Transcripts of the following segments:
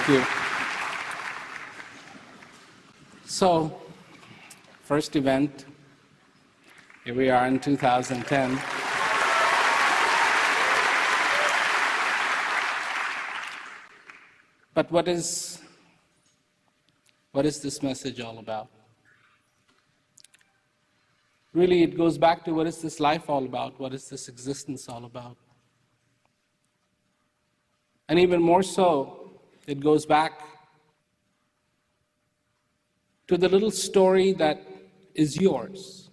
Thank you. So, first event, here we are in 2010. But what is this message all about? Really, it goes back to what is this life all about? What is this existence all about? And even more so, it goes back to the little story that is yours.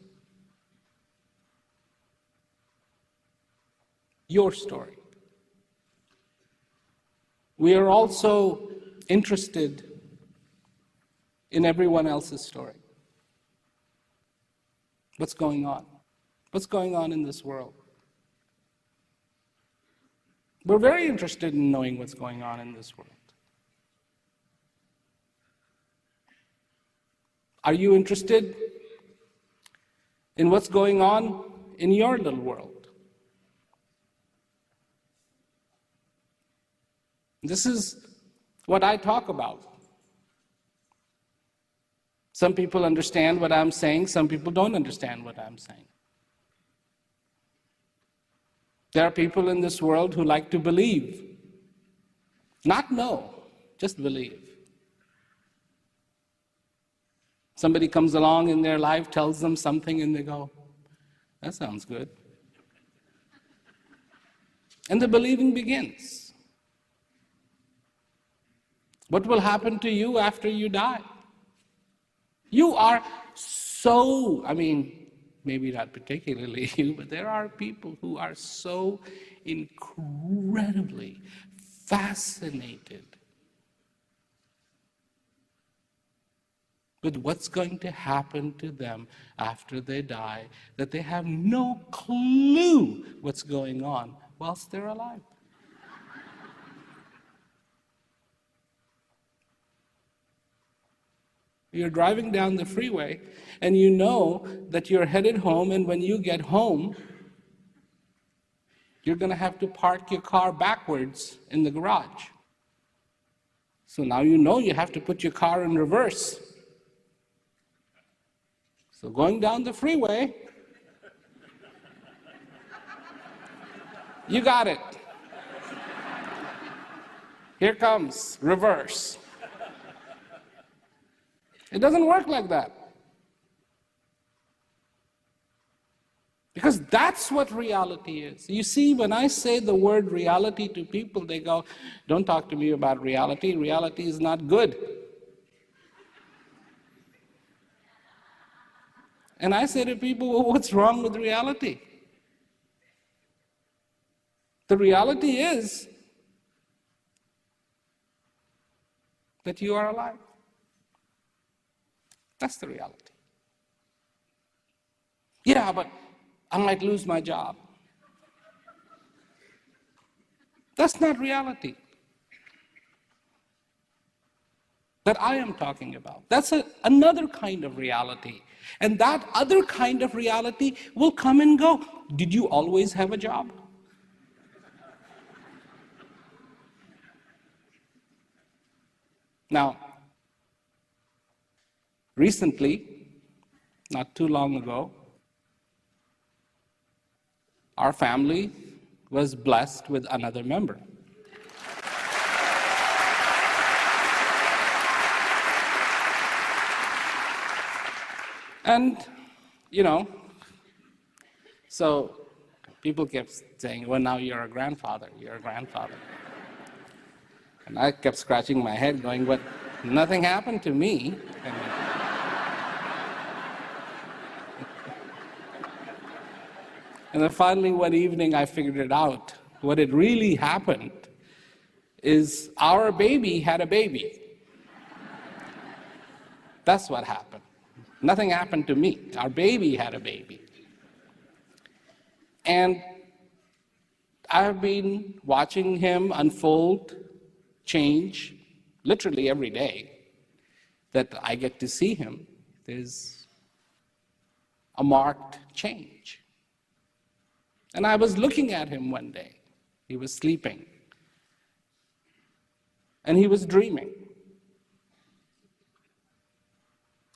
Your story. We are also interested in everyone else's story. What's going on? What's going on in this world? We're very interested in knowing what's going on in this world. Are you interested in what's going on in your little world? This is what I talk about. Some people understand what I'm saying, some people don't understand what I'm saying. There are people in this world who like to believe, not know, just believe. Somebody comes along in their life, tells them something, and they go, that sounds good. And the believing begins. What will happen to you after you die? You are so, maybe not particularly you, but there are people who are so incredibly fascinated with what's going to happen to them after they die that they have no clue what's going on whilst they're alive. You're driving down the freeway and you know that you're headed home, and when you get home, you're going to have to park your car backwards in the garage. So now you know you have to put your car in reverse. So going down the freeway, you got it. Here comes reverse. It doesn't work like that. Because that's what reality is. You see, when I say the word reality to people, they go, don't talk to me about reality. Reality is not good. And I say to people, well, what's wrong with reality? The reality is that you are alive. That's the reality. Yeah, but I might lose my job. That's not reality that I am talking about. That's another kind of reality. And that other kind of reality will come and go. Did you always have a job? Now, recently, not too long ago, our family was blessed with another member. And, so people kept saying, well, now you're a grandfather, you're a grandfather. And I kept scratching my head going, but nothing happened to me. And then finally one evening I figured it out. What had really happened is our baby had a baby. That's what happened. Nothing happened to me. Our baby had a baby. And I've been watching him unfold, change, literally every day that I get to see him. There's a marked change. And I was looking at him one day. He was sleeping. And he was dreaming.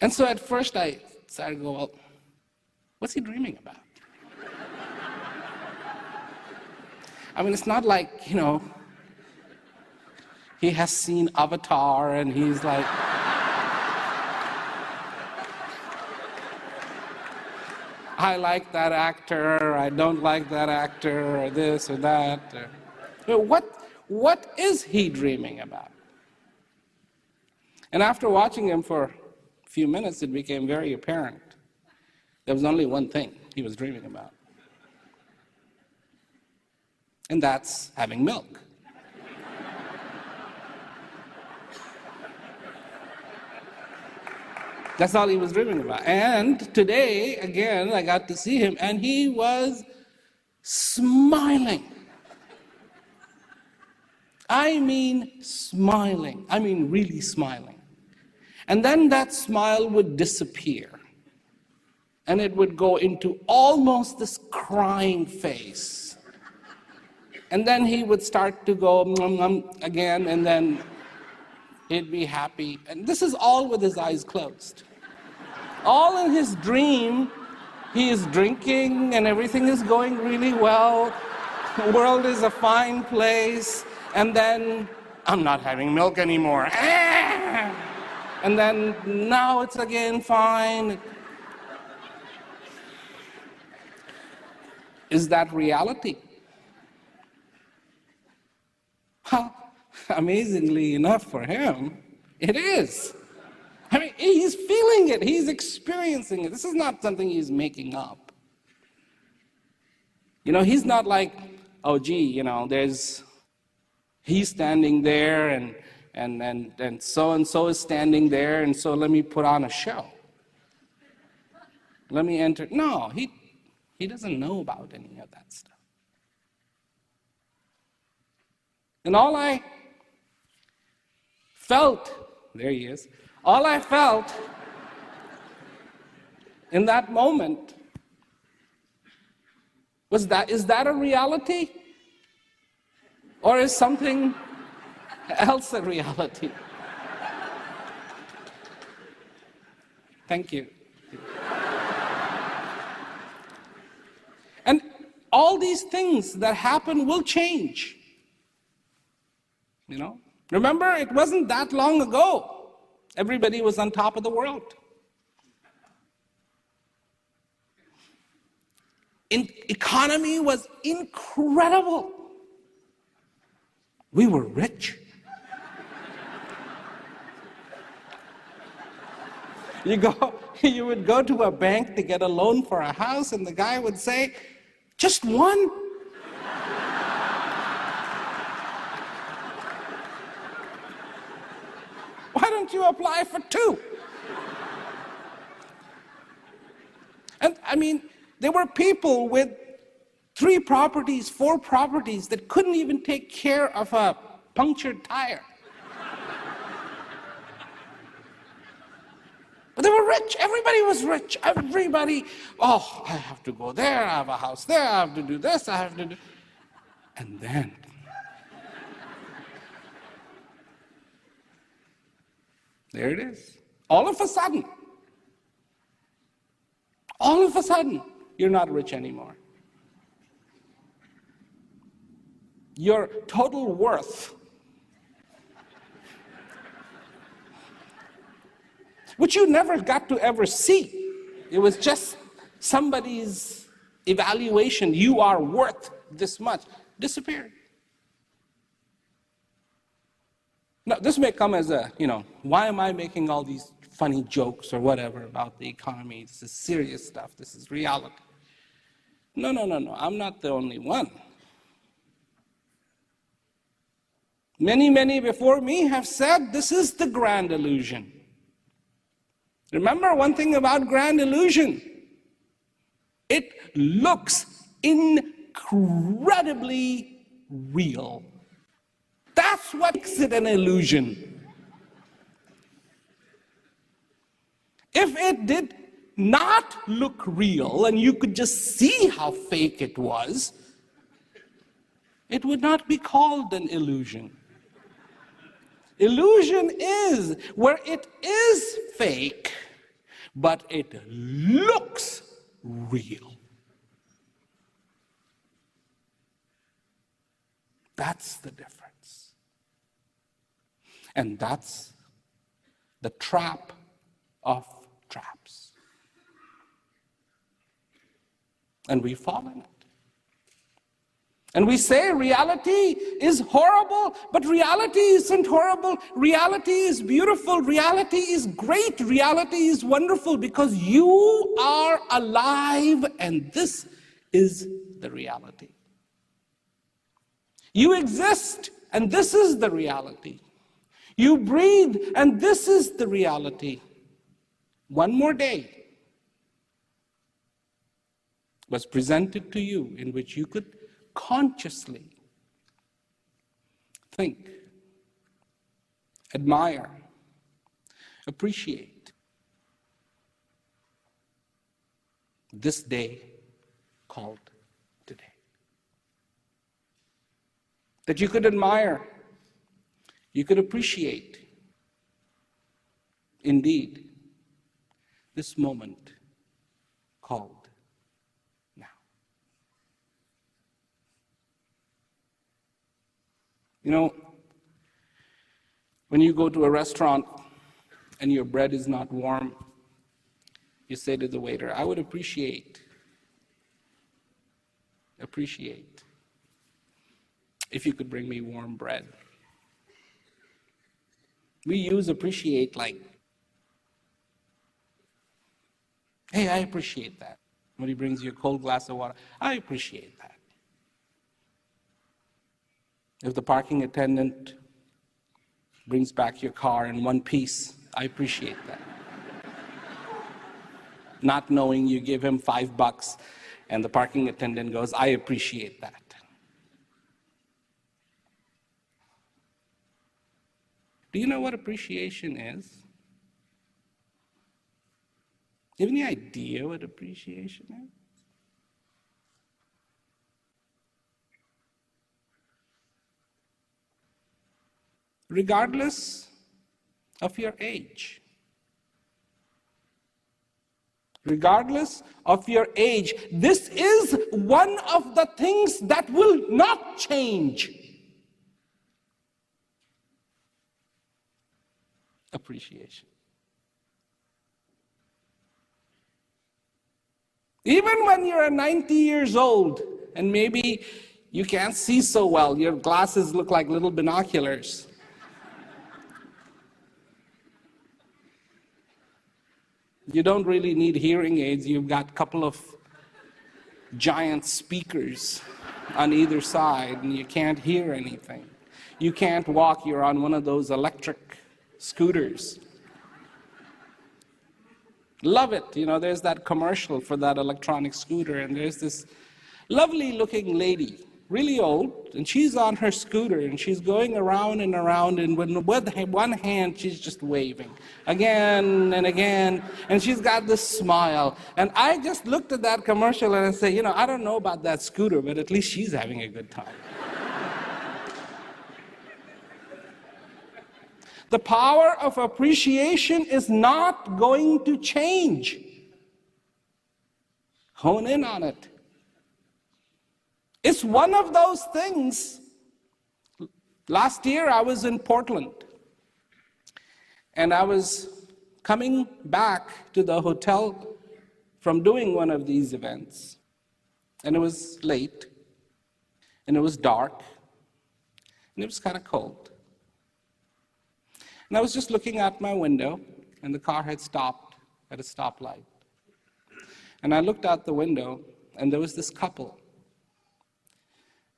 And so at first I started to go, well, what's he dreaming about? I mean, it's not like, he has seen Avatar and he's like, I like that actor, or I don't like that actor, or this or that. What is he dreaming about? And after watching him for a few minutes, it became very apparent. There was only one thing he was dreaming about. And that's having milk. That's all he was dreaming about. And today, again, I got to see him, and he was smiling. I mean smiling. I mean really smiling. And then that smile would disappear. And it would go into almost this crying face. And then he would start to go again, and then he'd be happy. And this is all with his eyes closed. All in his dream, he is drinking and everything is going really well. The world is a fine place. And then, I'm not having milk anymore. And then, now it's again fine. Is that reality? Well, amazingly enough for him, it is. I mean, he's feeling it. He's experiencing it. This is not something he's making up. He's not like, oh, gee, he's standing there and so-and-so is standing there, and so let me put on a show. Let me enter. No, he doesn't know about any of that stuff. And all I felt, there he is, all I felt in that moment was that, is that a reality? Or is something else a reality? Thank you. And all these things that happen will change. Remember, it wasn't that long ago. Everybody was on top of the world. Economy was incredible. We were rich. You would go to a bank to get a loan for a house, and the guy would say, just one? Why don't you apply for two? And I mean, there were people with 3 properties, 4 properties that couldn't even take care of a punctured tire. But they were rich. Everybody was rich. Everybody, oh, I have to go there, I have a house there, I have to do this, I have to do... And then, there it is. All of a sudden, you're not rich anymore. Your total worth, which you never got to ever see. It was just somebody's evaluation. You are worth this much. Disappeared. Now, this may come as a, why am I making all these funny jokes or whatever about the economy? This is serious stuff. This is reality. No. I'm not the only one. Many before me have said this is the grand illusion. Remember one thing about grand illusion. It looks incredibly real. That's what makes it an illusion. If it did not look real and you could just see how fake it was, it would not be called an illusion. Illusion is where it is fake, but it looks real. That's the difference. And that's the trap of traps. And we fall in it. And we say reality is horrible, but reality isn't horrible. Reality is beautiful. Reality is great. Reality is wonderful because you are alive, and this is the reality. You exist, and this is the reality. You breathe, and this is the reality. One more day was presented to you in which you could consciously think, admire, appreciate this day called today. That you could admire, you could appreciate, indeed, this moment called now. You know, when you go to a restaurant and your bread is not warm, you say to the waiter, I would appreciate if you could bring me warm bread. We use appreciate like, hey, I appreciate that. When he brings you a cold glass of water, I appreciate that. If the parking attendant brings back your car in one piece, I appreciate that. Not knowing you give him $5 and the parking attendant goes, I appreciate that. Do you know what appreciation is? Do you have any idea what appreciation is? Regardless of your age. Regardless of your age, this is one of the things that will not change. Appreciation. Even when you're 90 years old and maybe you can't see so well, your glasses look like little binoculars. You don't really need hearing aids. You've got a couple of giant speakers on either side and you can't hear anything. You can't walk, you're on one of those electric scooters. Love it. You know, there's that commercial for that electronic scooter, and there's this lovely looking lady, really old, and she's on her scooter, and she's going around and around, and with one hand, she's just waving again and again, and she's got this smile. And I just looked at that commercial and I said, you know, I don't know about that scooter, but at least she's having a good time. The power of appreciation is not going to change. Hone in on it. It's one of those things. Last year I was in Portland, and I was coming back to the hotel from doing one of these events, and it was late, and it was dark, and it was kind of cold. And I was just looking out my window, and the car had stopped at a stoplight. And I looked out the window, and there was this couple.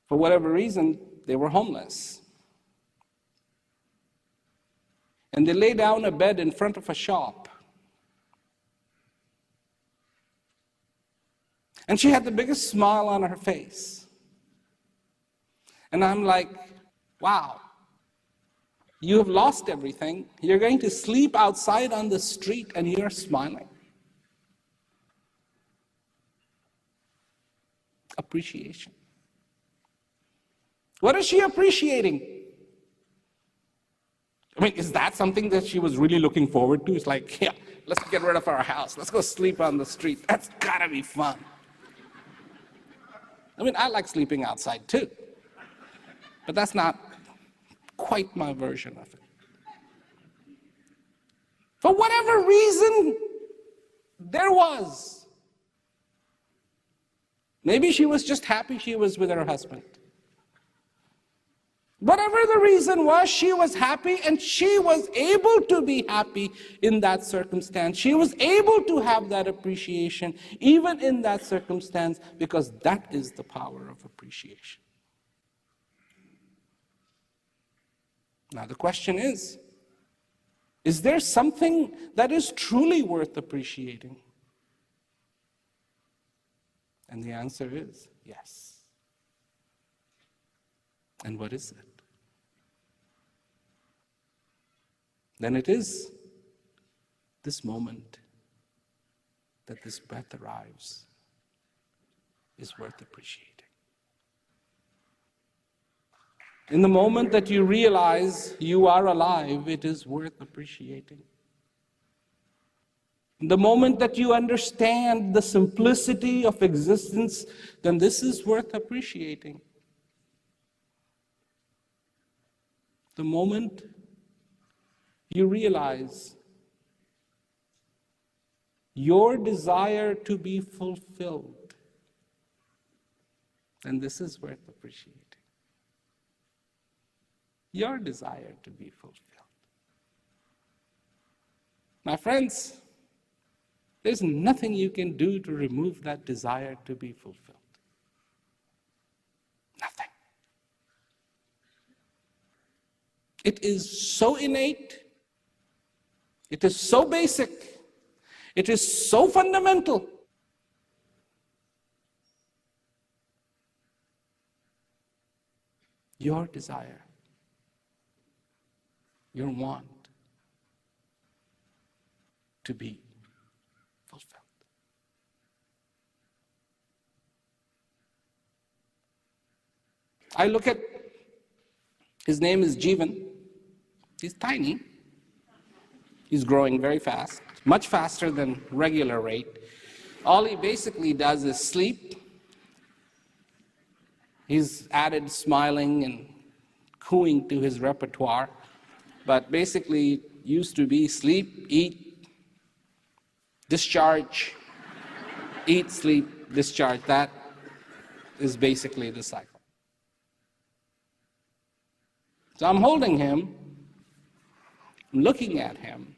For whatever reason, they were homeless. And they lay down a bed in front of a shop. And she had the biggest smile on her face. And I'm like, wow. You have lost everything. You're going to sleep outside on the street and you're smiling. Appreciation. What is she appreciating? I mean, is that something that she was really looking forward to? It's like, yeah, let's get rid of our house. Let's go sleep on the street. That's gotta be fun. I mean, I like sleeping outside too, but that's not quite my version of it. For whatever reason there was. Maybe she was just happy she was with her husband. Whatever the reason was, she was happy, and she was able to be happy in that circumstance. She was able to have that appreciation even in that circumstance, because that is the power of appreciation. Now the question is there something that is truly worth appreciating? And the answer is yes. And what is it? Then it is this moment that this breath arrives is worth appreciating. In the moment that you realize you are alive, it is worth appreciating. In the moment that you understand the simplicity of existence, then this is worth appreciating. The moment you realize your desire to be fulfilled, then this is worth appreciating. Your desire to be fulfilled. My friends, there's nothing you can do to remove that desire to be fulfilled. Nothing. It is so innate. It is so basic. It is so fundamental. Your desire, your want to be fulfilled. I look at, his name is Jeevan. He's tiny. He's growing very fast, much faster than regular rate. All he basically does is sleep. He's added smiling and cooing to his repertoire, but basically used to be sleep, eat, discharge, eat, sleep, discharge. That is basically the cycle. So I'm holding him, I'm looking at him,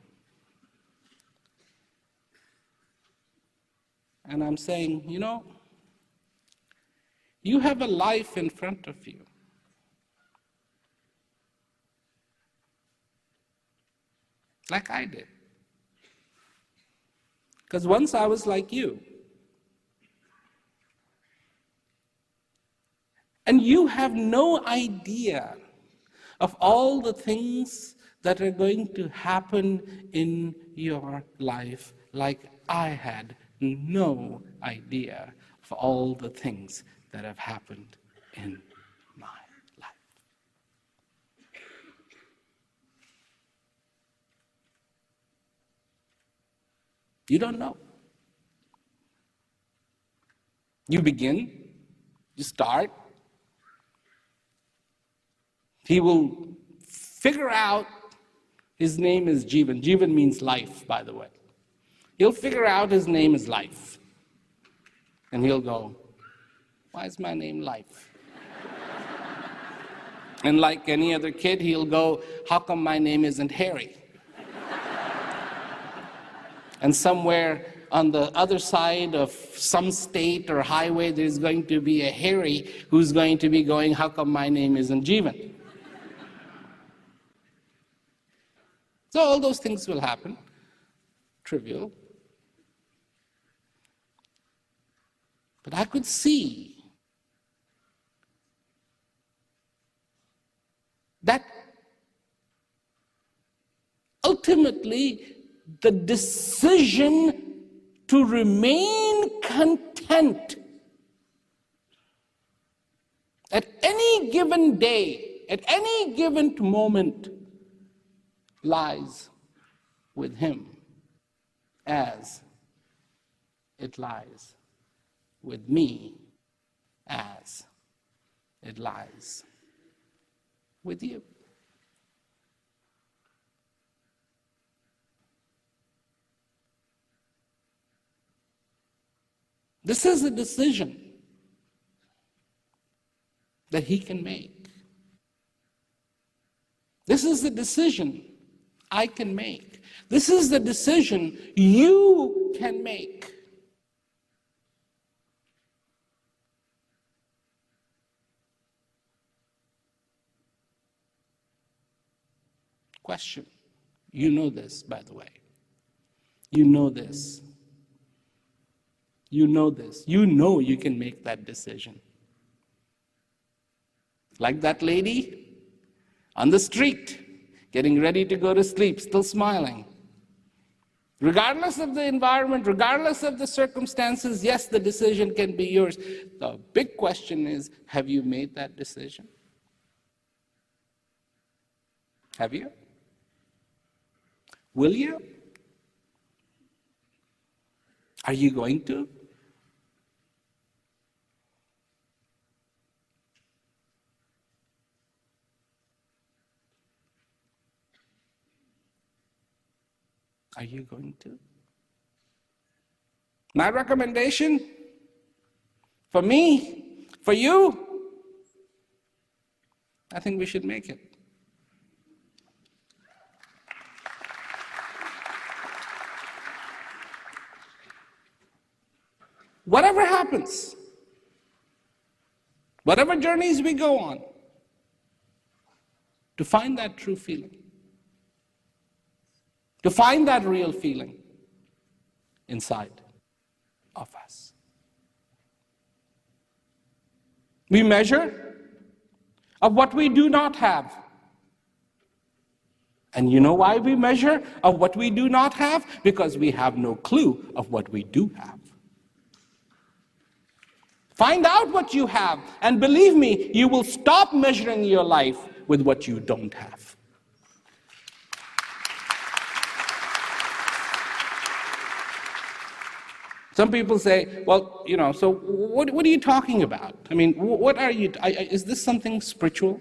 and I'm saying, you know, you have a life in front of you. Like I did. Because once I was like you. And you have no idea of all the things that are going to happen in your life, like I had no idea of all the things that have happened in my life. You don't know. You begin, you start. He will figure out, his name is Jeevan. Jeevan means life, by the way. He'll figure out his name is life. And he'll go, why is my name Life? And like any other kid, he'll go, how come my name isn't Harry? And somewhere on the other side of some state or highway, there's going to be a Harry who's going to be going, how come my name isn't Jeevan? So all those things will happen. Trivial. But I could see that ultimately the decision to remain content at any given day, at any given moment, lies with him as it lies with me, as it lies with you. This is a decision that he can make. This is the decision I can make. This is the decision you can make. Question. You know this, by the way. You know this. You know this. You know you can make that decision. Like that lady on the street, getting ready to go to sleep, still smiling. Regardless of the environment, regardless of the circumstances, yes, the decision can be yours. The big question is, have you made that decision? Have you? Will you? Are you going to? Are you going to? My recommendation for me, for you, I think we should make it. Whatever happens, whatever journeys we go on, to find that true feeling, to find that real feeling inside of us. We measure of what we do not have. And you know why we measure of what we do not have? Because we have no clue of what we do have. Find out what you have, and believe me, you will stop measuring your life with what you don't have. Some people say, well, so what are you talking about? I mean, what are you, is this something spiritual?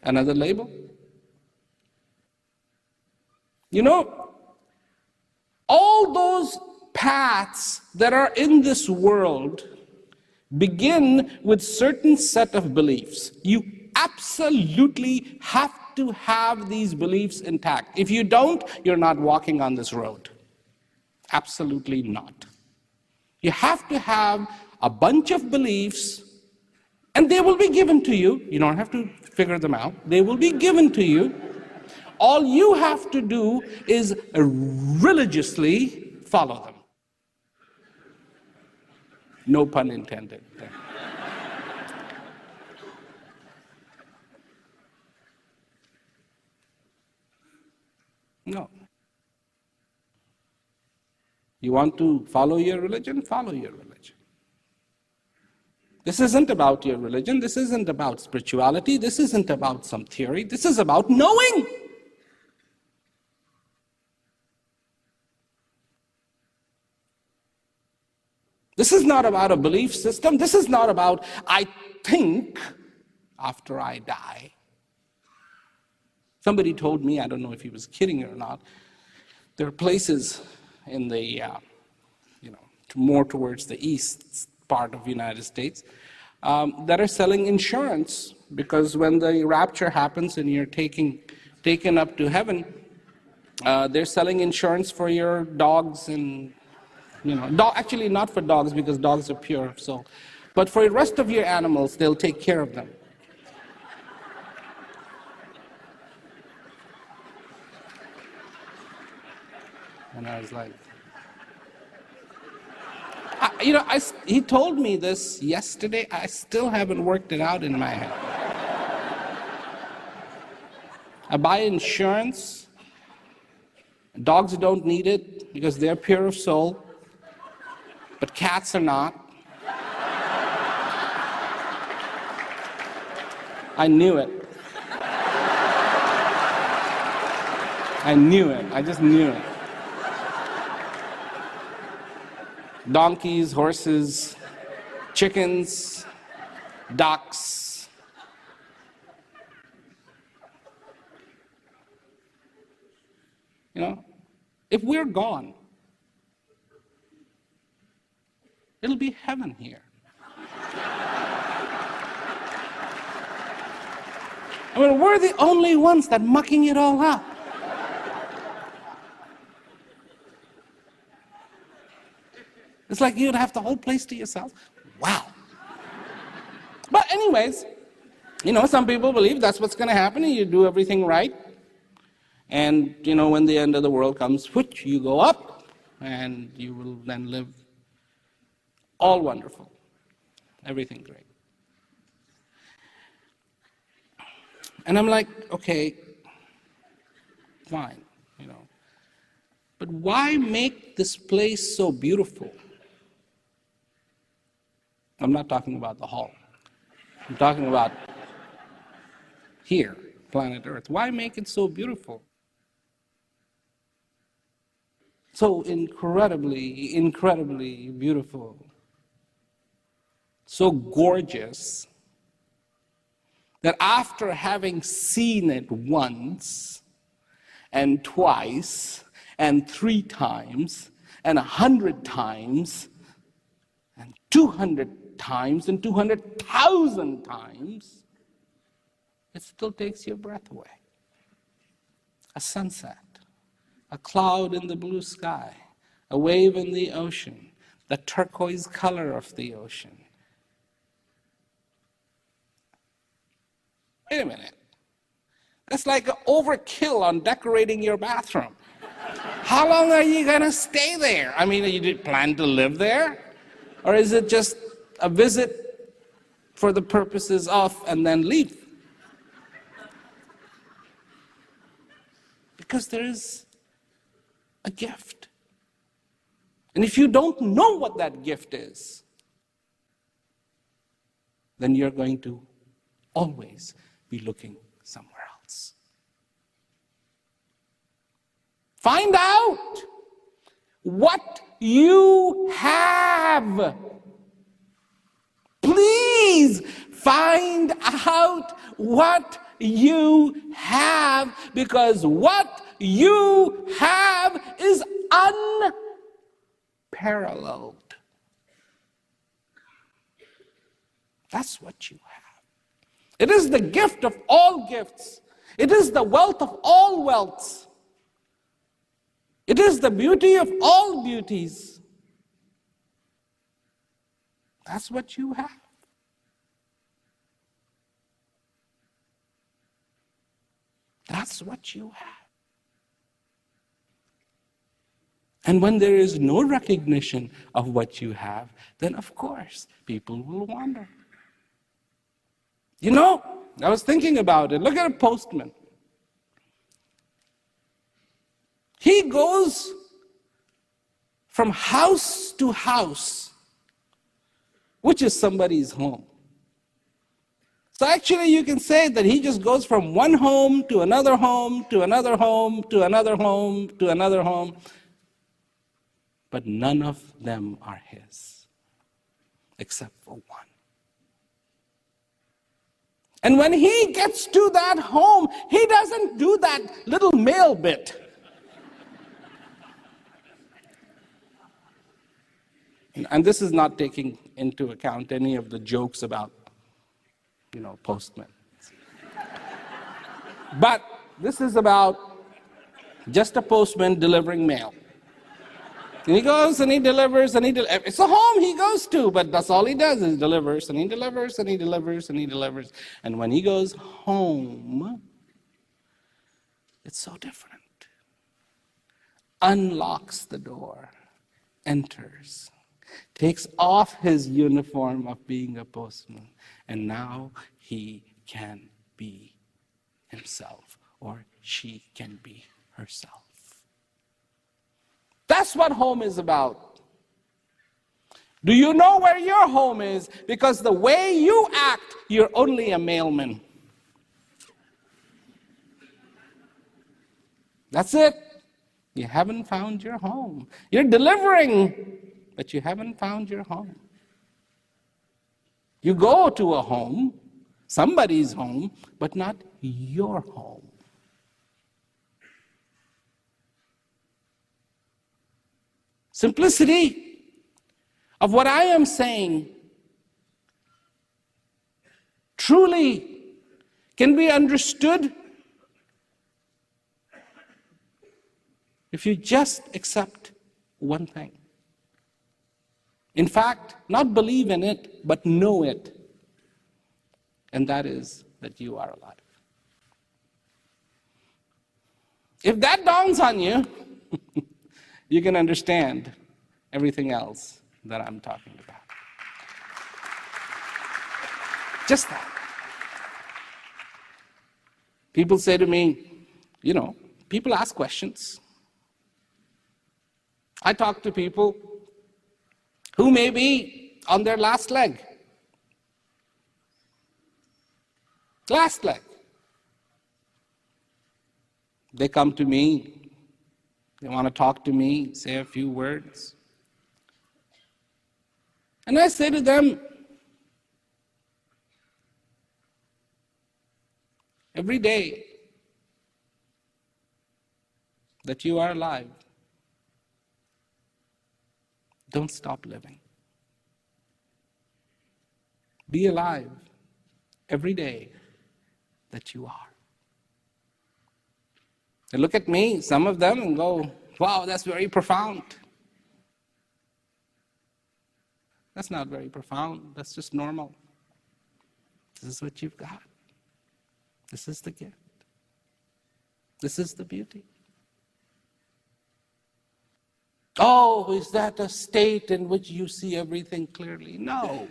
Another label? All those paths that are in this world begin with certain set of beliefs. You absolutely have to have these beliefs intact. If you don't, you're not walking on this road. Absolutely not. You have to have a bunch of beliefs, and they will be given to you. You don't have to figure them out. They will be given to you. All you have to do is religiously follow them. No pun intended. No. You want to follow your religion? Follow your religion. This isn't about your religion. This isn't about spirituality. This isn't about some theory. This is about knowing. This is not about a belief system. This is not about, I think after I die. Somebody told me, I don't know if he was kidding or not, there are places in the, more towards the east part of the United States that are selling insurance, because when the rapture happens and you're taken up to heaven, they're selling insurance for your dogs and actually not for dogs, because dogs are pure, but for the rest of your animals, they'll take care of them. And I was like, he told me this yesterday. I still haven't worked it out in my head. I buy insurance Dogs don't need it because they're pure of soul, but cats are not. I knew it. I knew it. I just knew it. Donkeys, horses, chickens, ducks. You know, if we're gone, it'll be heaven here. I mean, we're the only ones that mucking it all up. It's like you'd have the whole place to yourself. Wow. But anyways, you know, some people believe that's what's going to happen, and you do everything right. And, you know, when the end of the world comes, whoosh, you go up, and you will then live all wonderful. Everything great. And I'm like, okay, fine, you know. But why make this place so beautiful? I'm not talking about the hall. I'm talking about here, planet Earth. Why make it so beautiful? So incredibly, incredibly beautiful. So gorgeous that after having seen it once and twice and 3 times and 100 times and 200 times and 200,000 times, it still takes your breath away. A sunset, a cloud in the blue sky, a wave in the ocean, the turquoise color of the ocean. Wait a minute. That's like an overkill on decorating your bathroom. How long are you going to stay there? I mean, you plan to live there? Or is it just a visit for the purposes of and then leave? Because there is a gift. And if you don't know what that gift is, then you're going to always be looking somewhere else. Find out what you have. Please find out what you have, because what you have is unparalleled. That's what you have. It is the gift of all gifts. It is the wealth of all wealths. It is the beauty of all beauties. That's what you have. That's what you have. And when there is no recognition of what you have, then of course people will wonder. You know, I was thinking about it. Look at a postman. He goes from house to house, which is somebody's home. So actually you can say that he just goes from one home to another home, to another home, to another home, to another home. But none of them are his, except for one. And when he gets to that home, he doesn't do that little mail bit. And this is not taking into account any of the jokes about, you know, postmen. But this is about just a postman delivering mail. And he goes and he delivers and he delivers. It's a home he goes to, but that's all he does is delivers and he delivers and he delivers and he delivers. And when he goes home, it's so different. Unlocks the door, enters, takes off his uniform of being a postman, and now he can be himself, or she can be herself. That's what home is about. Do you know where your home is? Because the way you act, you're only a mailman. That's it. You haven't found your home. You're delivering, but you haven't found your home. You go to a home, somebody's home, but not your home. Simplicity of what I am saying truly can be understood if you just accept one thing. In fact, not believe in it, but know it. And that is that you are alive. If that dawns on you, you can understand everything else that I'm talking about. Just that. People say to me, people ask questions. I talk to people who may be on their last leg. Last leg. They come to me. They want to talk to me, say a few words. And I say to them, every day that you are alive, don't stop living. Be alive every day that you are. They look at me, some of them, and go, wow, that's very profound. That's not very profound. That's just normal. This is what you've got. This is the gift. This is the beauty. Oh, is that a state in which you see everything clearly? No.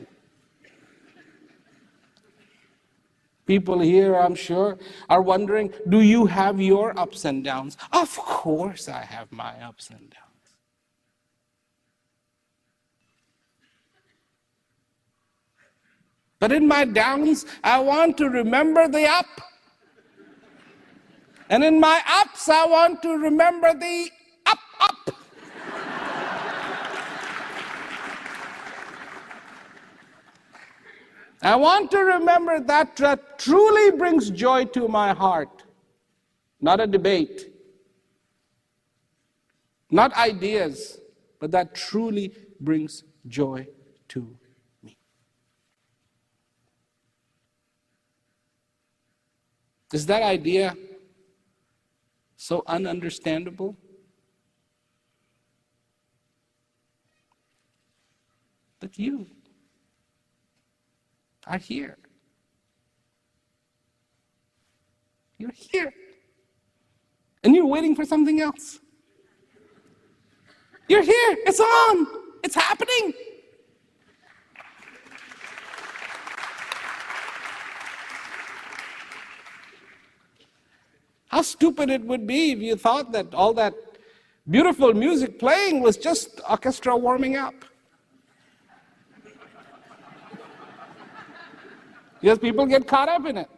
People here, I'm sure, are wondering, do you have your ups and downs? Of course I have my ups and downs. But in my downs, I want to remember the up. And in my ups, I want to remember the up. I want to remember that truly brings joy to my heart. Not a debate. Not ideas, but that truly brings joy to me. Is that idea so ununderstandable? That you are here. You're here. And you're waiting for something else. You're here. It's on. It's happening. How stupid it would be if you thought that all that beautiful music playing was just orchestra warming up. Because people get caught up in it.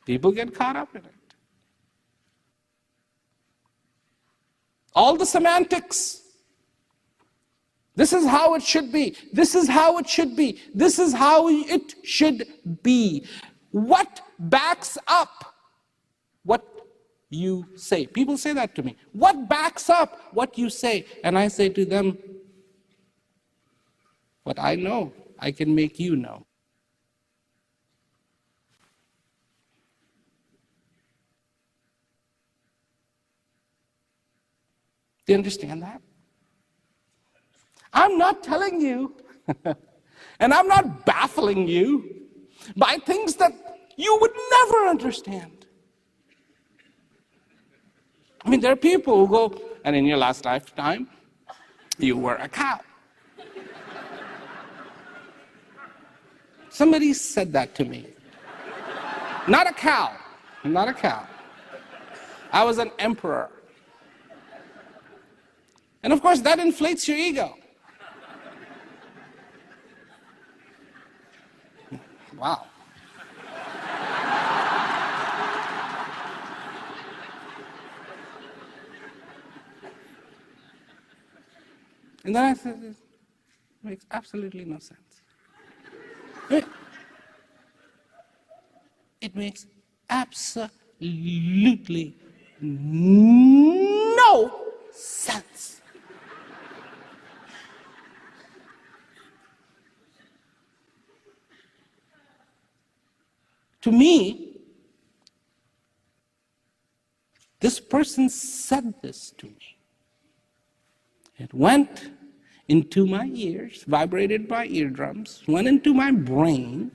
People get caught up in it. All the semantics. This is how it should be. This is how it should be. This is how it should be. What backs up what you say? People say that to me. What backs up what you say? And I say to them, what I know, I can make you know. Do you understand that? I'm not telling you, and I'm not baffling you by things that you would never understand. I mean, there are people who go, and in your last lifetime, you were a cow. Somebody said that to me. Not a cow. Not a cow. I was an emperor. And of course, that inflates your ego. Wow. And then I said, it makes absolutely no sense. It makes absolutely no sense. To me, this person said this to me. It went into my ears, vibrated my eardrums, went into my brain,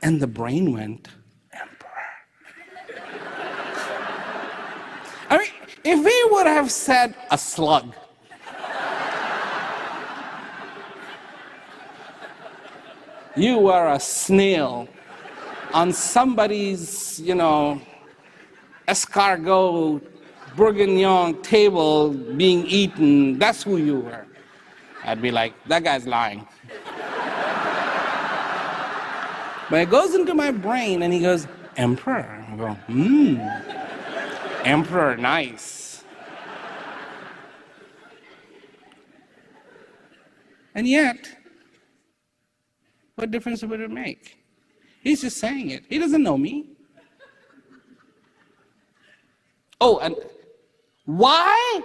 and the brain went, Emperor. I mean, if he would have said a slug, you were a snail on somebody's, escargot bourguignon table being eaten, that's who you were. I'd be like, that guy's lying. But it goes into my brain and he goes, Emperor. I go, Emperor, nice. And yet, what difference would it make? He's just saying it. He doesn't know me. Oh, and why?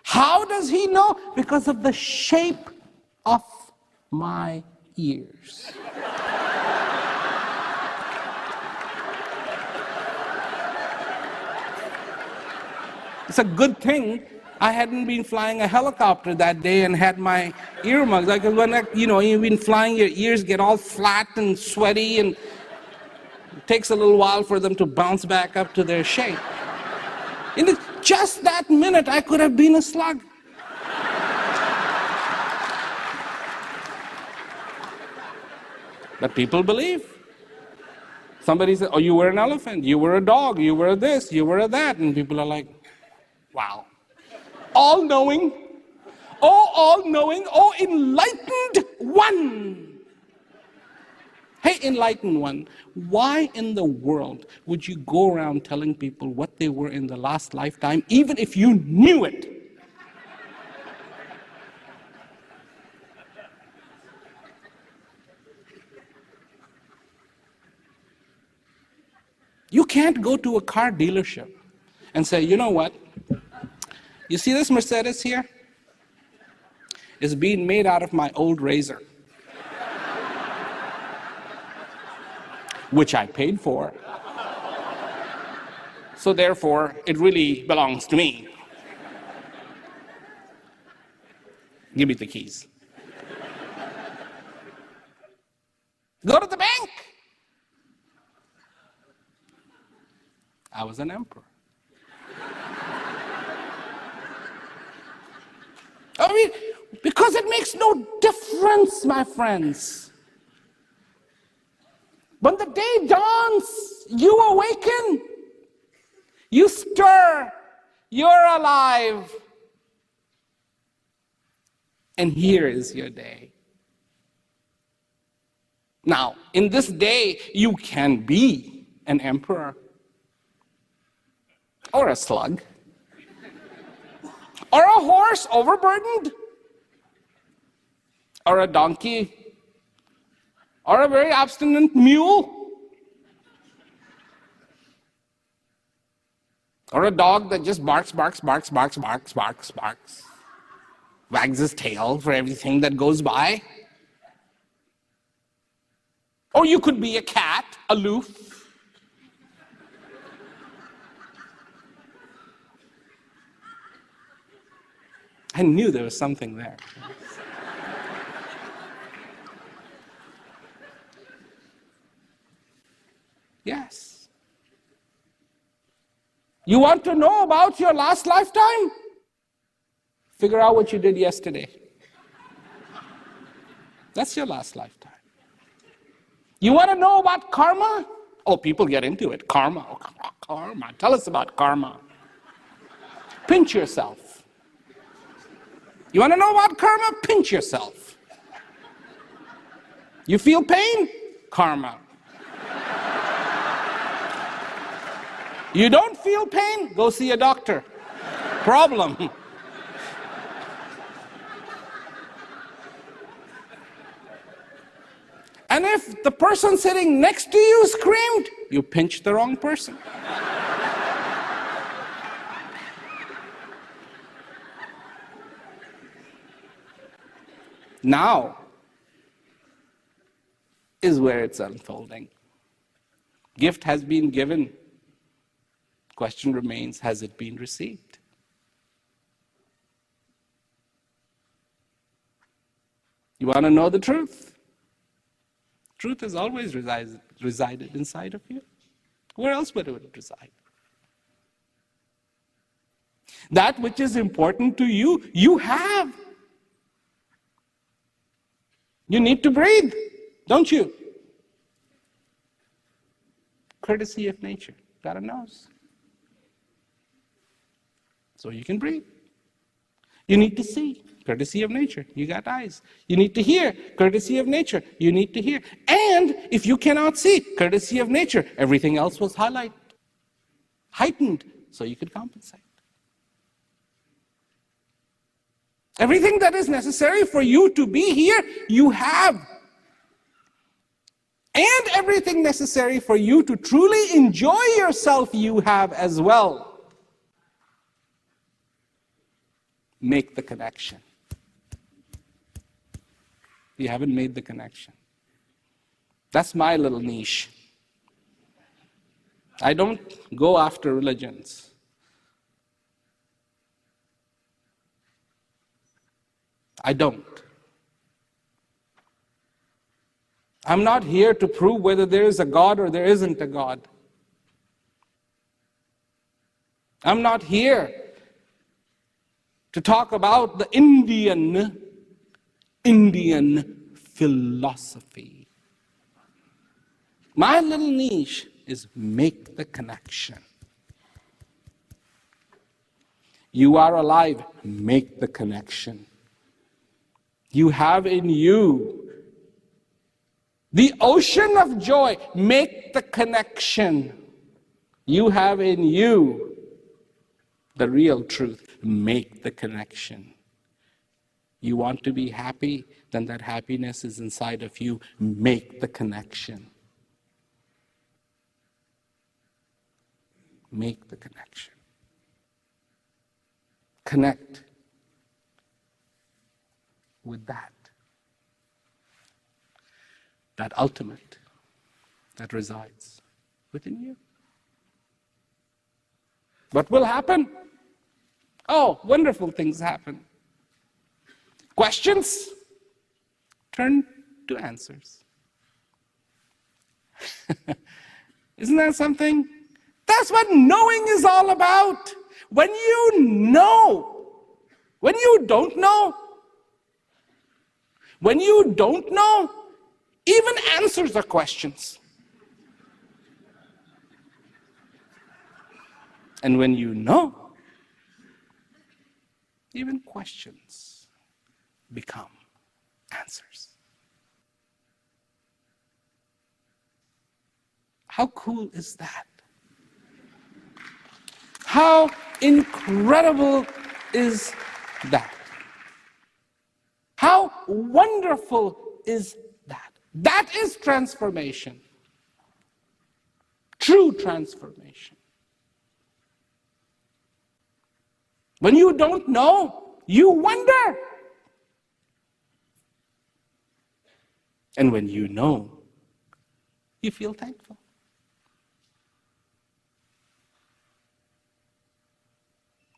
How does he know? Because of the shape of my ears. It's a good thing I hadn't been flying a helicopter that day and had my earmuffs. Like when you've been flying, your ears get all flat and sweaty, and it takes a little while for them to bounce back up to their shape. In just that minute, I could have been a slug. But people believe. Somebody said, oh, you were an elephant, you were a dog, you were this, you were that. And people are like, wow. All-knowing, all-knowing, oh, enlightened one. Hey, enlightened one, why in the world would you go around telling people what they were in the last lifetime, even if you knew it? You can't go to a car dealership and say, you know what? You see this Mercedes here? It's being made out of my old Razor, which I paid for. So therefore, it really belongs to me. Give me the keys. Go to the bank. I was an emperor. I mean, because it makes no difference, my friends. When the day dawns, you awaken, you stir, you're alive. And here is your day. Now, in this day, you can be an emperor, or a slug, or a horse overburdened, or a donkey, or a very obstinate mule, or a dog that just barks, wags his tail for everything that goes by. Or you could be a cat, aloof. I knew there was something there. Yes. You want to know about your last lifetime? Figure out what you did yesterday. That's your last lifetime. You want to know about karma? Oh, people get into it. Karma. Karma. Tell us about karma. Pinch yourself. You want to know about karma? Pinch yourself. You feel pain? Karma. You don't feel pain? Go see a doctor. Problem. And if the person sitting next to you screamed, you pinched the wrong person. Now is where it's unfolding. Gift has been given. Question remains, has it been received? You want to know the truth? Truth has always resided inside of you. Where else would it reside? That which is important to you, you have. You need to breathe, don't you? Courtesy of nature. Got a nose, so you can breathe. You need to see. Courtesy of nature. You got eyes. You need to hear. Courtesy of nature. You need to hear. And if you cannot see, courtesy of nature, everything else was heightened, so you could compensate. Everything that is necessary for you to be here, you have. And everything necessary for you to truly enjoy yourself, you have as well. Make the connection. You haven't made the connection. That's my little niche. I don't go after religions. I don't. I'm not here to prove whether there is a God or there isn't a God. I'm not here to talk about the Indian philosophy. My little niche is make the connection. You are alive, make the connection. You have in you the ocean of joy, make the connection. You have in you the real truth, make the connection. You want to be happy, then that happiness is inside of you, make the connection. Make the connection. Connect with that ultimate that resides within you. What will happen? Oh, wonderful things happen. Questions turn to answers. Isn't that something? That's what knowing is all about. When you know, when you don't know, even answers are questions. And when you know, even questions become answers. How cool is that? How incredible is that? How wonderful is that? That is transformation. True transformation. When you don't know, you wonder. And when you know, you feel thankful.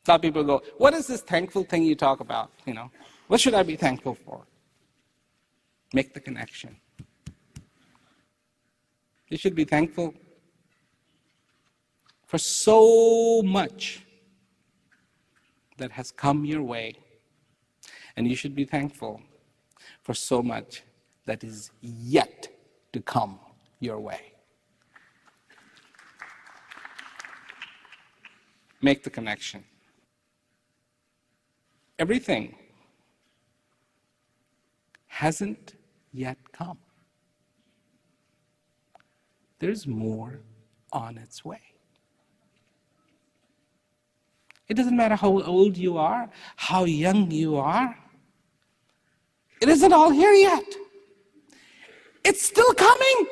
Some people go, what is this thankful thing you talk about? What should I be thankful for? Make the connection. You should be thankful for so much that has come your way. And you should be thankful for so much that is yet to come your way. make the connection. Everything hasn't yet come. There's more on its way. It doesn't matter how old you are, how young you are. It isn't all here yet. It's still coming.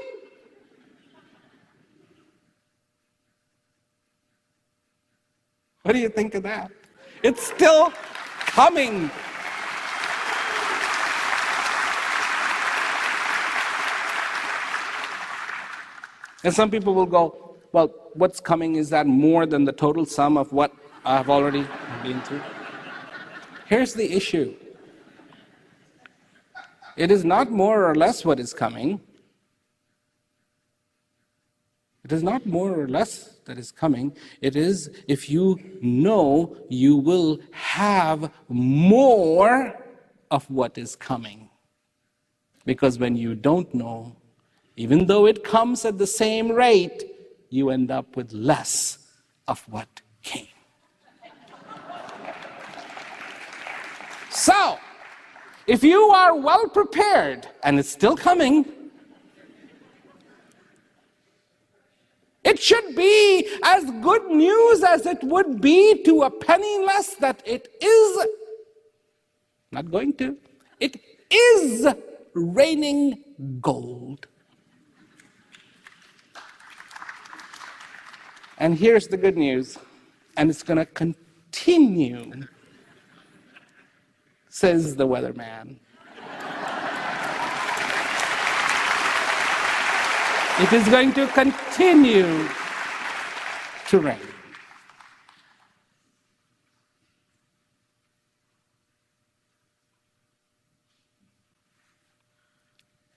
What do you think of that? It's still coming. And some people will go, well, what's coming, is that more than the total sum of what I've already been through? Here's the issue. It is not more or less what is coming. It is not more or less that is coming. It is, if you know, you will have more of what is coming. Because when you don't know, even though it comes at the same rate, you end up with less of what came. So, if you are well prepared, and it's still coming, it should be as good news as it would be to a penniless that it is not going to. It is raining gold. And here's the good news, and it's going to continue, says the weatherman. It is going to continue to rain.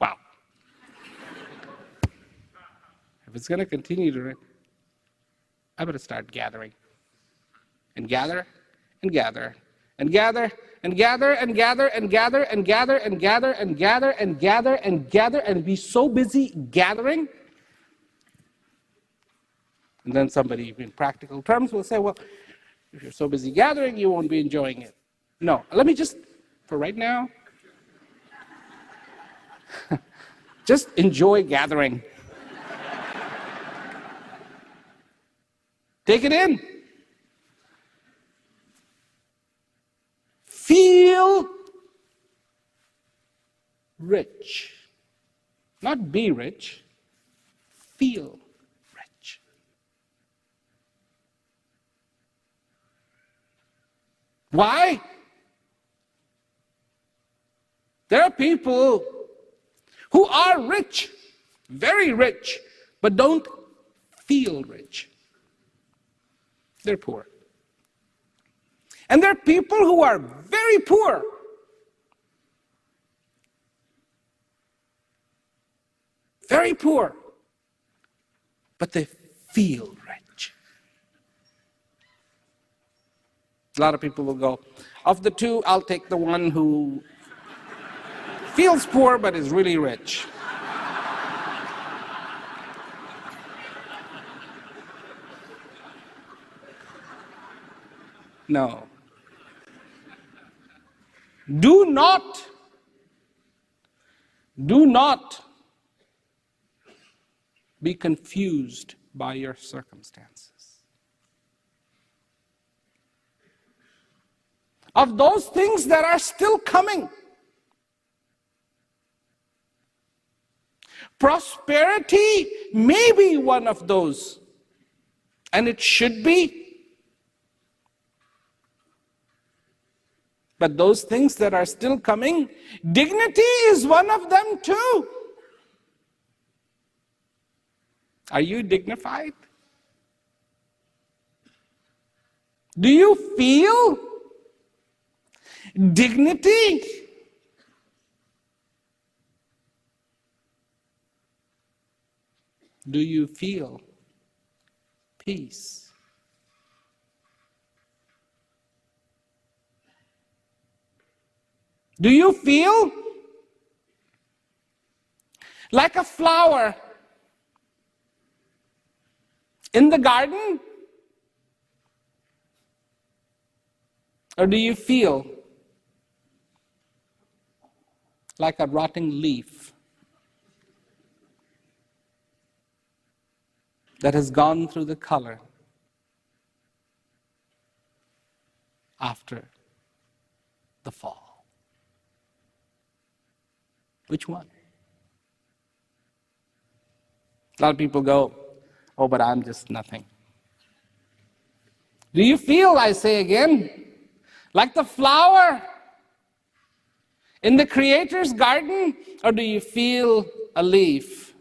Wow. If it's going to continue to rain, I better start gathering. And gather, and gather, and gather, and gather, and gather, and gather, and gather, and gather, and gather, and gather, and gather, and be so busy gathering. And then somebody, in practical terms, will say, well, if you're so busy gathering, you won't be enjoying it. No, let me just, for right now, just enjoy gathering. Take it in. Feel rich. Not be rich. Feel rich. Why? There are people who are rich, very rich, but don't feel rich. They're poor. And there are people who are very poor, very poor, but they feel rich. A lot of people will go, of the two, I'll take the one who feels poor but is really rich. No. Do not be confused by your circumstances. Of those things that are still coming, prosperity may be one of those, and it should be. But those things that are still coming, dignity is one of them too. Are you dignified? Do you feel dignity? Do you feel peace? Do you feel like a flower in the garden Or do you feel like a rotting leaf that has gone through the color after the fall? Which one? A lot of people go, oh, but I'm just nothing. Do you feel, I say again, like the flower in the Creator's garden, or do you feel a leaf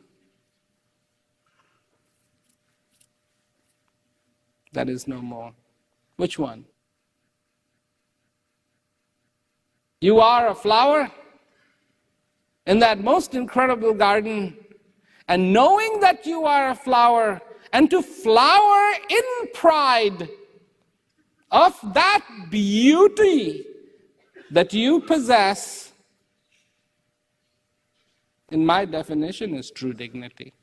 that is no more? Which one? You are a flower in that most incredible garden, and knowing that you are a flower, and to flower in pride of that beauty that you possess, in my definition, is true dignity.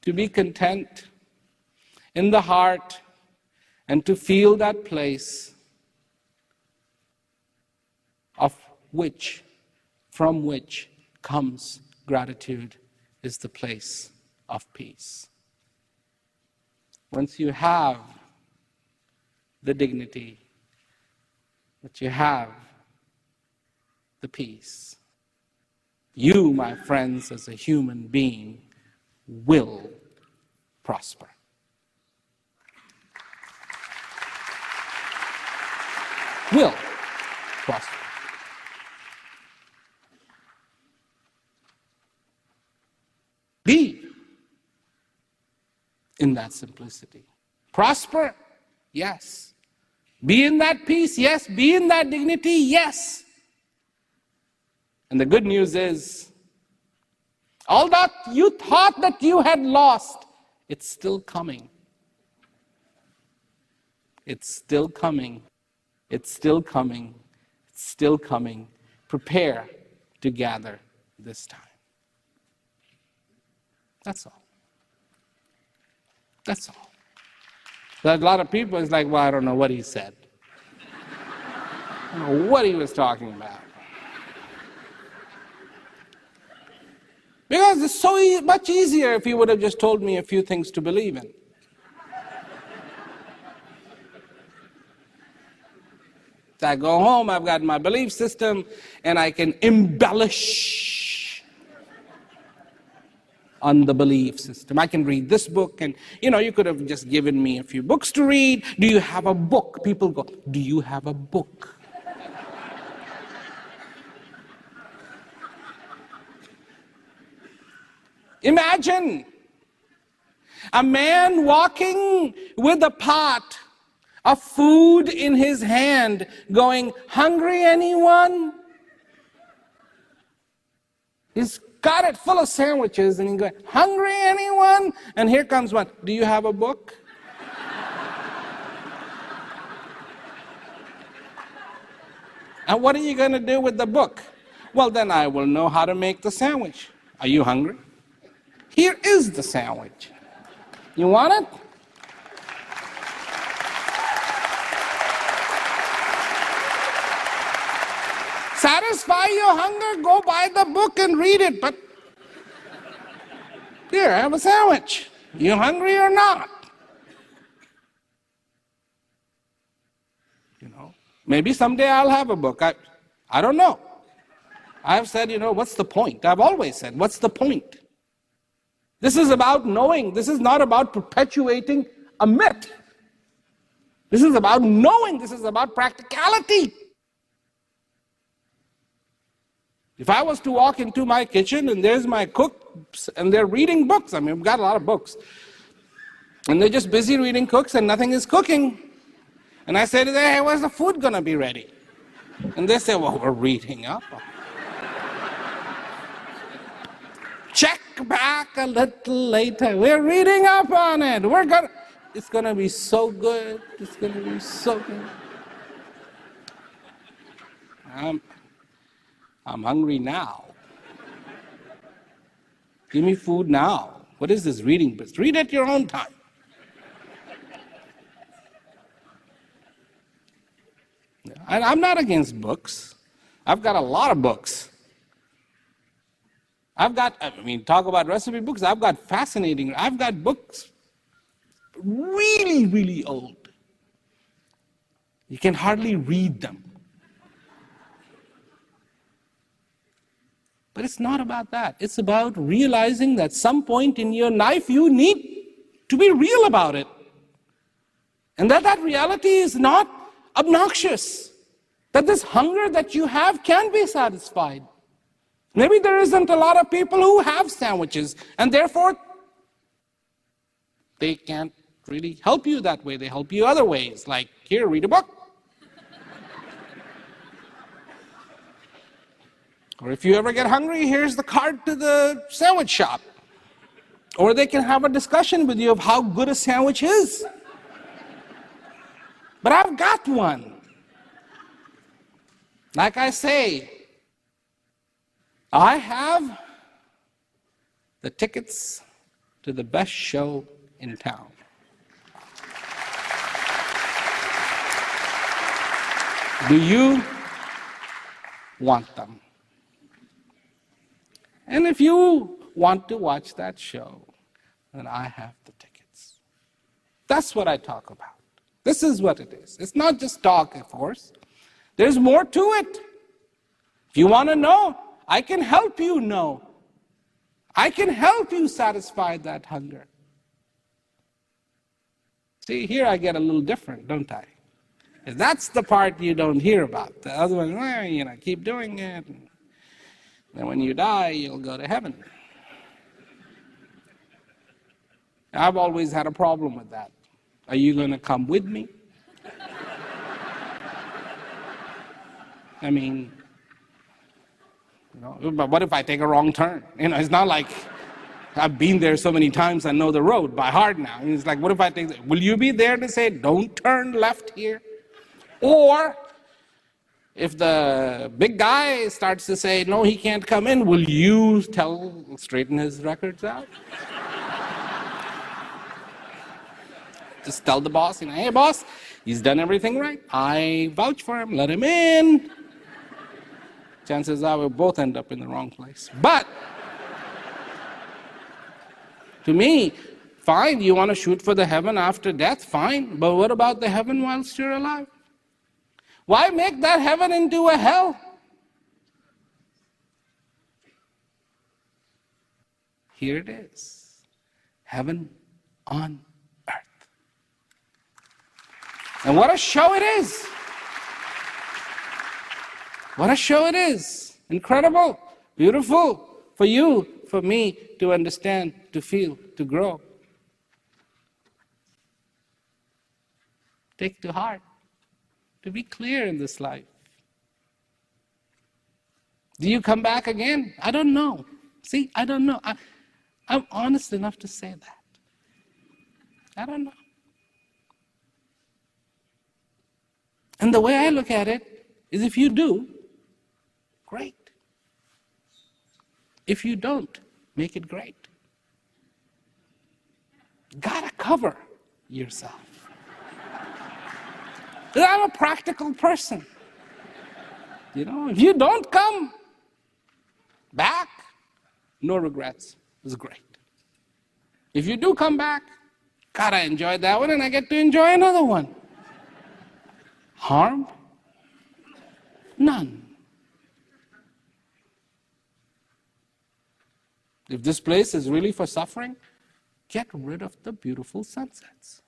To be content in the heart and to feel that place from which comes gratitude, is the place of peace. Once you have the dignity, that you have the peace, you, my friends, as a human being, will prosper. Will prosper. Be in that simplicity. Prosper? Yes. Be in that peace? Yes. Be in that dignity? Yes. And the good news is, all that you thought that you had lost, it's still coming. It's still coming. It's still coming. It's still coming. Prepare to gather this time. That's all. That's all. But a lot of people is like, well, I don't know what he said. I don't know what he was talking about. Because it's so much easier if he would have just told me a few things to believe in. So I go home, I've got my belief system, and I can embellish on the belief system. I can read this book, and you could have just given me a few books to read. Do you have a book? People go, do you have a book? Imagine a man walking with a pot of food in his hand, going, hungry anyone? He's got it full of sandwiches, and he's going, hungry anyone? And here comes one, do you have a book? And what are you going to do with the book? Well, then I will know how to make the sandwich. Are you hungry? Here is the sandwich. You want it? Satisfy your hunger, go buy the book and read it. But here, have a sandwich. You hungry or not? Maybe someday I'll have a book. I don't know. I've said, what's the point? I've always said, what's the point? This is about knowing. This is not about perpetuating a myth. This is about knowing. This is about practicality. If I was to walk into my kitchen and there's my cooks and they're reading books, we've got a lot of books, and they're just busy reading books and nothing is cooking. And I say to them, hey, where's the food going to be ready? And they say, well, we're reading up. Check back a little later. We're reading up on it. It's going to be so good. It's going to be so good. I'm hungry now. Give me food now. What is this reading? Read at your own time. And I'm not against books. I've got a lot of books. Talk about recipe books. I've got books really, really old. You can hardly read them. But it's not about that. It's about realizing that some point in your life you need to be real about it. And that reality is not obnoxious. That this hunger that you have can be satisfied. Maybe there isn't a lot of people who have sandwiches, and therefore they can't really help you that way. They help you other ways, like, here, read a book. Or if you ever get hungry, here's the card to the sandwich shop. Or they can have a discussion with you of how good a sandwich is. But I've got one. Like I say, I have the tickets to the best show in town. Do you want them? And if you want to watch that show, then I have the tickets. That's what I talk about. This is what it is. It's not just talk, of course. There's more to it. If you want to know, I can help you know. I can help you satisfy that hunger. See, here I get a little different, don't I? That's the part you don't hear about. The other one, well, keep doing it. And when you die, you'll go to heaven. I've always had a problem with that. Are you going to come with me? But what if I take a wrong turn? It's not like I've been there so many times I know the road by heart now. It's like, what if I take, will you be there to say, don't turn left here? Or, if the big guy starts to say, no, he can't come in, will you straighten his records out? Just tell the boss, hey boss, he's done everything right. I vouch for him, let him in. Chances are we'll both end up in the wrong place. But, to me, fine, you want to shoot for the heaven after death, fine. But what about the heaven whilst you're alive? Why make that heaven into a hell? Here it is. Heaven on earth. And what a show it is. What a show it is. Incredible, beautiful for you, for me to understand, to feel, to grow. Take to heart. To be clear in this life. Do you come back again? I don't know. See, I don't know. I'm honest enough to say that. I don't know. And the way I look at it is if you do, great. If you don't, make it great. Gotta cover yourself. I'm a practical person. If you don't come back, no regrets. It was great. If you do come back, God, I enjoyed that one and I get to enjoy another one. Harm? None. If this place is really for suffering, get rid of the beautiful sunsets.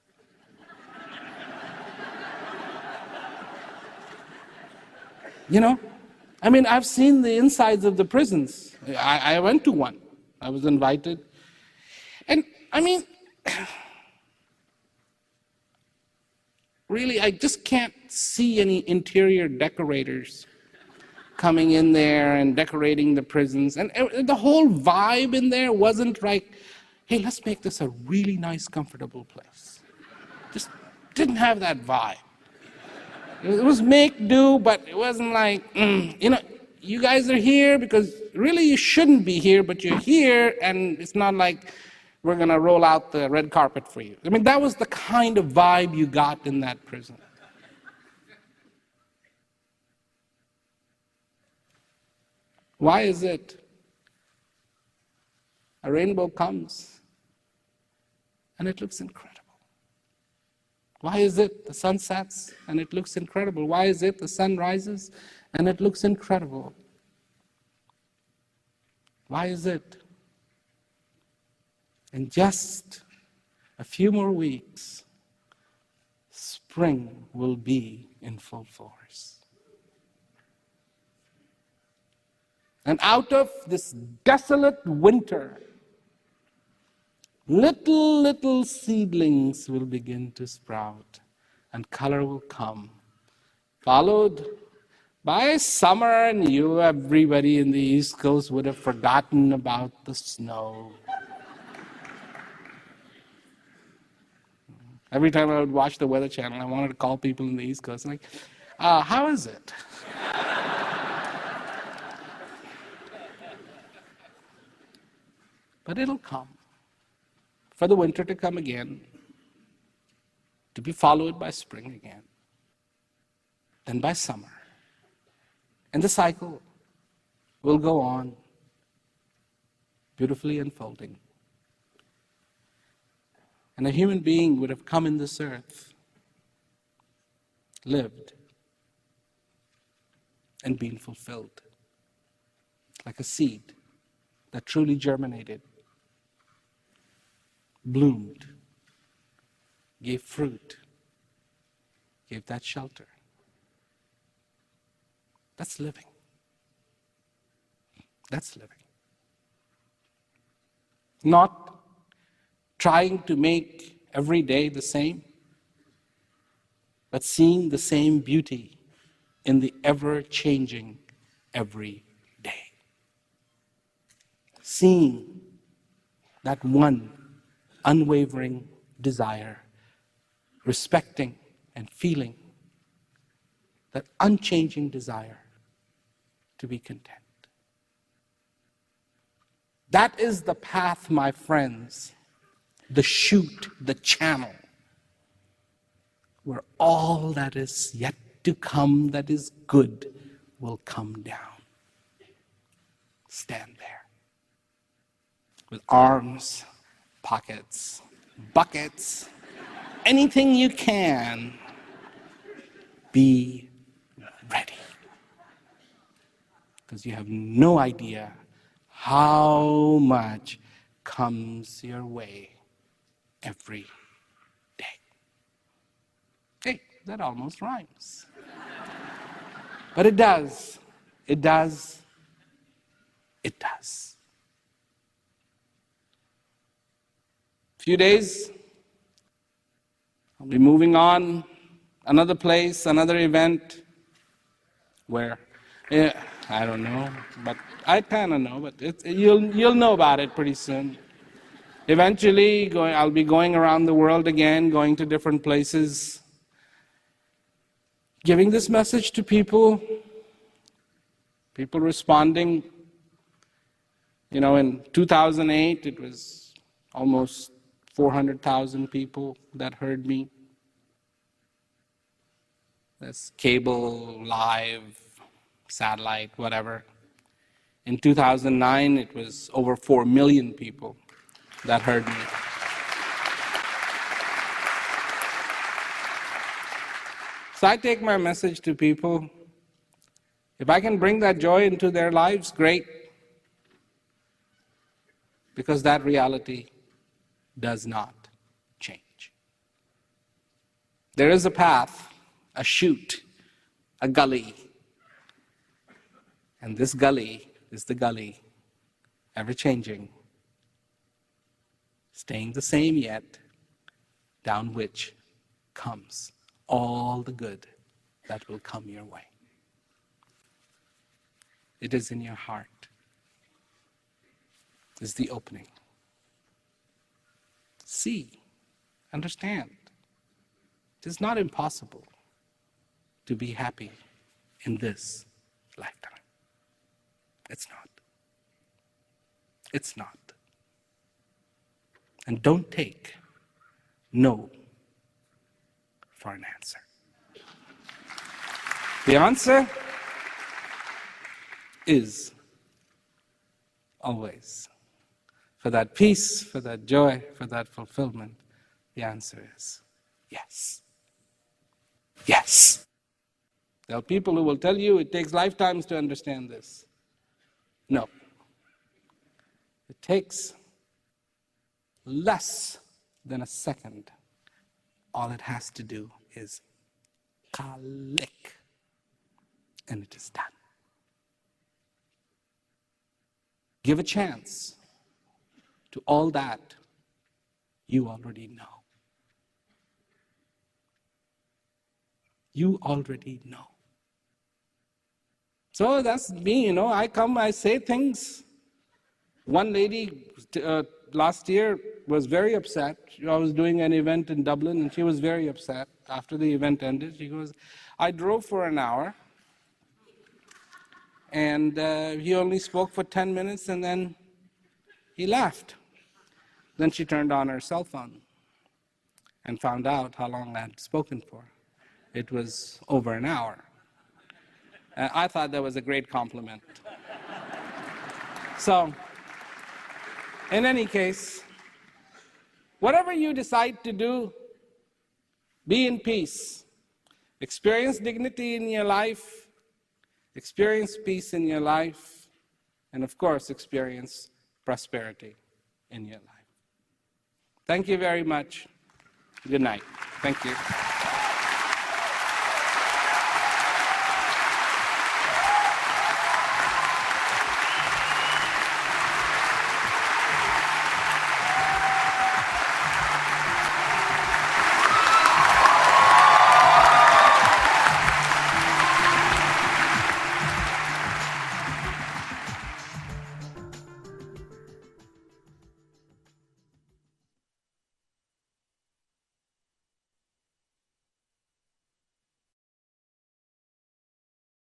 I've seen the insides of the prisons. I went to one. I was invited. And, really, I just can't see any interior decorators coming in there and decorating the prisons. And the whole vibe in there wasn't like, hey, let's make this a really nice, comfortable place. Just didn't have that vibe. It was make do, but it wasn't like, you guys are here because really you shouldn't be here, but you're here, and it's not like we're going to roll out the red carpet for you. That was the kind of vibe you got in that prison. Why is it a rainbow comes and it looks incredible? Why is it the sun sets and it looks incredible? Why is it the sun rises and it looks incredible? Why is it in just a few more weeks, spring will be in full force? And out of this desolate winter, little seedlings will begin to sprout and color will come, followed by summer, and everybody in the East Coast would have forgotten about the snow. Every time I would watch the Weather Channel, I wanted to call people in the East Coast, like, how is it? But it'll come. For the winter to come again, to be followed by spring again, then by summer. And the cycle will go on, beautifully unfolding. And a human being would have come in this earth, lived, and been fulfilled, like a seed that truly germinated, bloomed, gave fruit, gave that shelter. That's living. That's living. Not trying to make every day the same, but seeing the same beauty in the ever-changing every day. Seeing that one unwavering desire, respecting and feeling that unchanging desire to be content. That is the path, my friends, the chute, the channel, where all that is yet to come that is good will come down. Stand there with arms, pockets, buckets, anything you can. Be ready. Because you have no idea how much comes your way every day. Hey, that almost rhymes. But it does. It does. It does. Few days, I'll be moving on, another place, another event. Where? I don't know, but I kind of know, but you'll know about it pretty soon. Eventually, I'll be going around the world again, going to different places, giving this message to people responding. In 2008, it was almost 400,000 people that heard me. That's cable, live, satellite, whatever. In 2009, it was over 4 million people that heard me. So I take my message to people. If I can bring that joy into their lives, great. Because that reality does not change. There is a path, a chute, a gully. And this gully is the gully, ever changing, staying the same yet, down which comes all the good that will come your way. It is in your heart, is the opening. See, understand, it is not impossible to be happy in this lifetime. It's not. It's not. And don't take no for an answer. The answer is always. For that peace, for that joy, for that fulfillment, the answer is yes. Yes. There are people who will tell you it takes lifetimes to understand this. No. It takes less than a second. All it has to do is click, and it is done. Give a chance to all that you already know. You already know. So that's me, I come, I say things. One lady last year was very upset. I was doing an event in Dublin, and she was very upset. After the event ended, she goes, I drove for an hour, and he only spoke for 10 minutes, and then he left. Then she turned on her cell phone and found out how long I had spoken for. It was over an hour. I thought that was a great compliment. So, in any case, whatever you decide to do, be in peace. Experience dignity in your life, experience peace in your life, and of course, experience prosperity in your life. Thank you very much. Good night. Thank you.